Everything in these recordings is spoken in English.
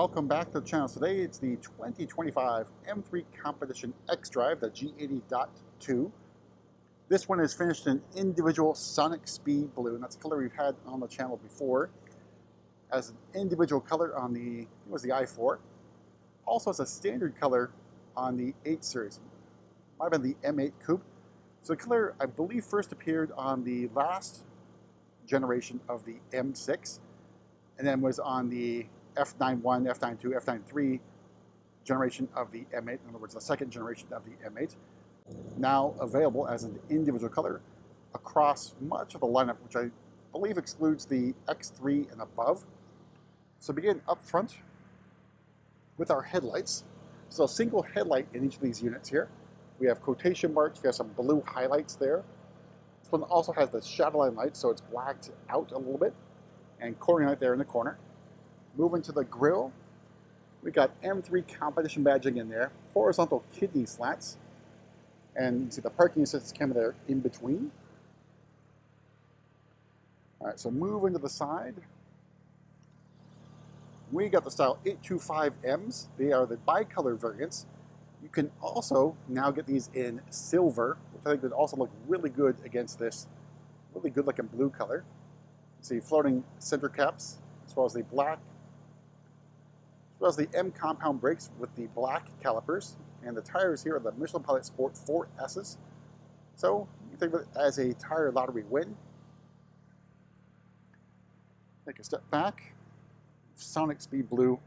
welcome back to the channel. Today it's the 2025 M3 Competition xDrive, the G80.2. This one is finished in individual Sonic Speed Blue, and that's a color we've had on the channel before. As an individual color on the, it was the i4. Also as a standard color on the 8 series. Might have been the M8 Coupe. So the color, I believe, first appeared on the last generation of the M6, and then was on the F91, F92, F93 generation of the M8, in other words, the second generation of the M8, now available as an individual color across much of the lineup, which I believe excludes the X3 and above. So begin up front with our headlights. So a single headlight in each of these units here. We have quotation marks, we have some blue highlights there. This one also has the shadow line light, so it's blacked out a little bit, and corner light there in the corner. Moving to the grille, we got M3 competition badging in there, horizontal kidney slats, and you can see the parking assistance camera there in between. All right, so moving to the side, we got the style 825Ms. They are the bicolor variants. You can also now get these in silver, which I think would also look really good against this really good looking blue color. See floating center caps, as well as the black, as well as the M compound brakes with the black calipers, and the tires here are the Michelin Pilot Sport 4S's. So you think of it as a tire lottery win. Take a step back. Sonic Speed Blue,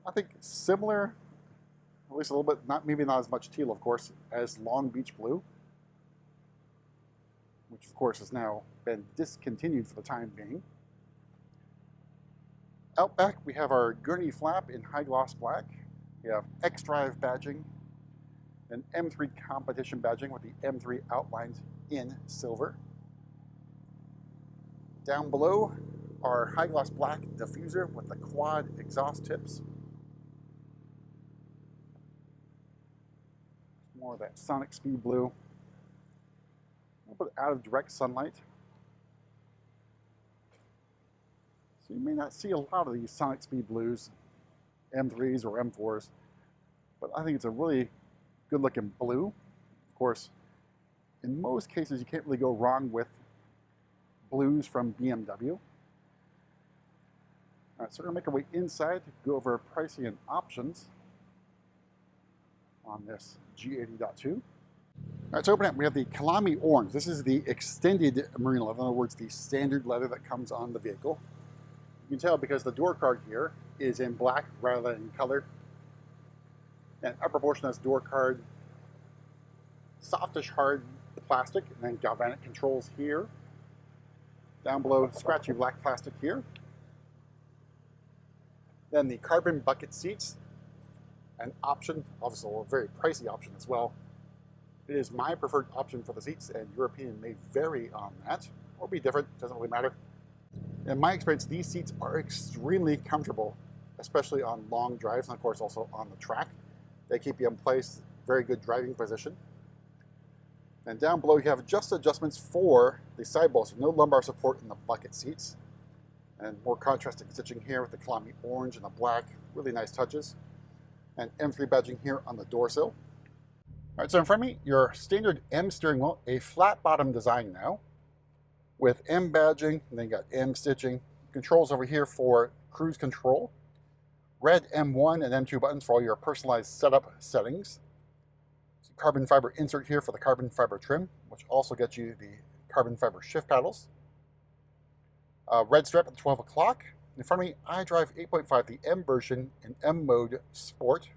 I think similar, at least a little bit, maybe not as much teal, of course, as Long Beach Blue, which of course has now been discontinued for the time being. Out back, we have our gurney flap in high gloss black. We have xDrive badging, and M3 competition badging with the M3 outlined in silver. Down below, our high gloss black diffuser with the quad exhaust tips. More of that Sonic Speed Blue. A little bit out of direct sunlight. So you may not see a lot of these Sonic Speed Blues, M3s or M4s, but I think it's a really good looking blue. Of course, in most cases you can't really go wrong with blues from BMW. All right, so we're going to make our way inside to go over pricing and options on this G80.2. All right, so open up, we have the Kalami Orange. This is the extended marine leather, in other words, the standard leather that comes on the vehicle. You can tell because the door card here is in black rather than in color. And upper portion of this door card, softish hard plastic, and then galvanic controls here. Down below, scratchy black plastic here. Then the carbon bucket seats, an option, obviously a very pricey option as well. It is my preferred option for the seats, and your opinion may vary on that, or be different, doesn't really matter. In my experience, these seats are extremely comfortable, especially on long drives, and of course also on the track. They keep you in place, very good driving position. And down below you have just adjustments for the sidewalls, so no lumbar support in the bucket seats. And more contrasting stitching here with the Kalami Orange and the black, really nice touches. And M3 badging here on the door sill. All right, so in front of me, your standard M steering wheel, a flat bottom design now, with M badging, and then you got M stitching. Controls over here for cruise control. Red M1 and M2 buttons for all your personalized setup settings. Carbon fiber insert here for the carbon fiber trim, which also gets you the carbon fiber shift paddles. Red strap at 12 o'clock. In front of me, iDrive 8.5, the M version in M mode Sport.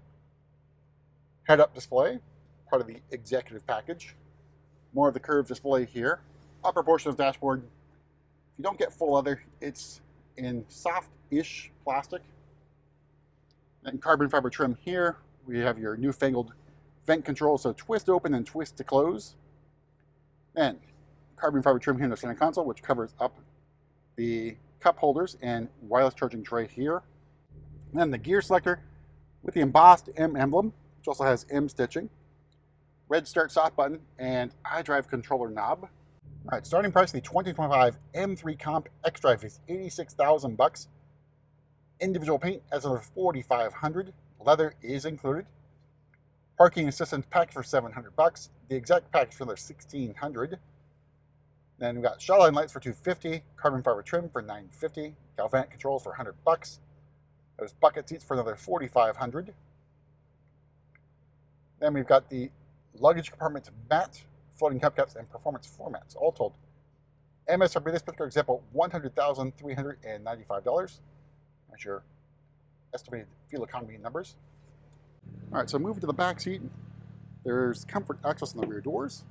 Head-up display, part of the executive package. More of the curved display here. Upper portion of the dashboard. If you don't get full leather, it's in soft-ish plastic. And carbon fiber trim here. We have your newfangled vent control, so twist open and twist to close. And carbon fiber trim here in the center console, which covers up the cup holders and wireless charging tray here. And then the gear selector with the embossed M emblem, which also has M stitching. Red start stop button and iDrive controller knob. All right, starting price of the 2025 M3 Comp xDrive is $86,000. Individual paint as of $4,500. Leather is included. Parking assistance package for $700. The exact package for another $1,600. Then we got shotline lights for $250. Carbon fiber trim for $950. Galvanic controls for $100. Those bucket seats for another $4,500. Then we've got the luggage compartment mat, floating hubcaps, and performance floor mats. All told, MSRP this particular example, $100,395. That's your estimated fuel economy numbers. All right, so moving to the back seat, there's comfort access on the rear doors.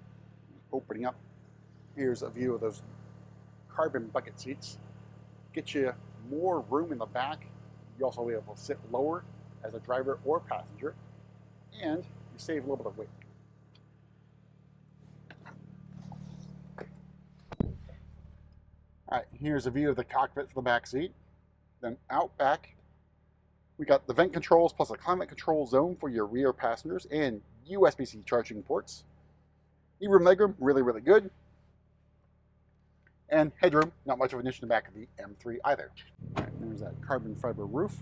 Opening up, here's a view of those carbon bucket seats. Get you more room in the back. You also will be able to sit lower as a driver or passenger, and you save a little bit of weight. All right, here's a view of the cockpit for the back seat. Then out back, we got the vent controls plus a climate control zone for your rear passengers and USB-C charging ports. Knee room, legroom, really, really good. And headroom, not much of an issue in the back of the M3 either. All right, there's that carbon fiber roof.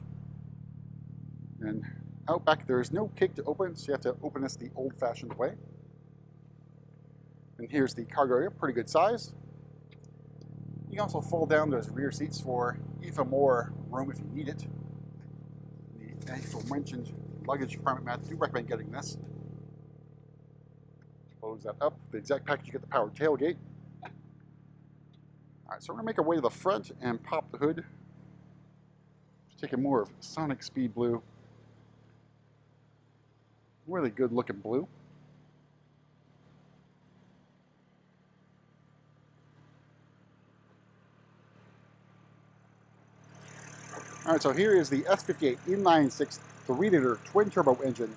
And out back, there's no kick to open, so you have to open this the old-fashioned way. And here's the cargo area, pretty good size. You can also fold down those rear seats for even more room if you need it. The aforementioned luggage compartment mat, I do recommend getting this. Close that up. The exact package, you get the powered tailgate. All right, so we're gonna make our way to the front and pop the hood. Just taking more of Sonic Speed Blue. Really good looking blue. All right, so here is the S58 inline-six 3-liter twin-turbo engine.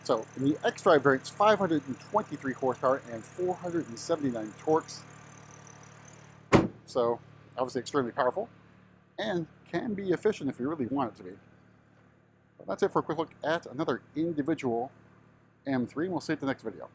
So in the xDrive variant, it's 523 horsepower and 479 torques. So obviously extremely powerful and can be efficient if you really want it to be. But that's it for a quick look at another individual M3. We'll see you at the next video.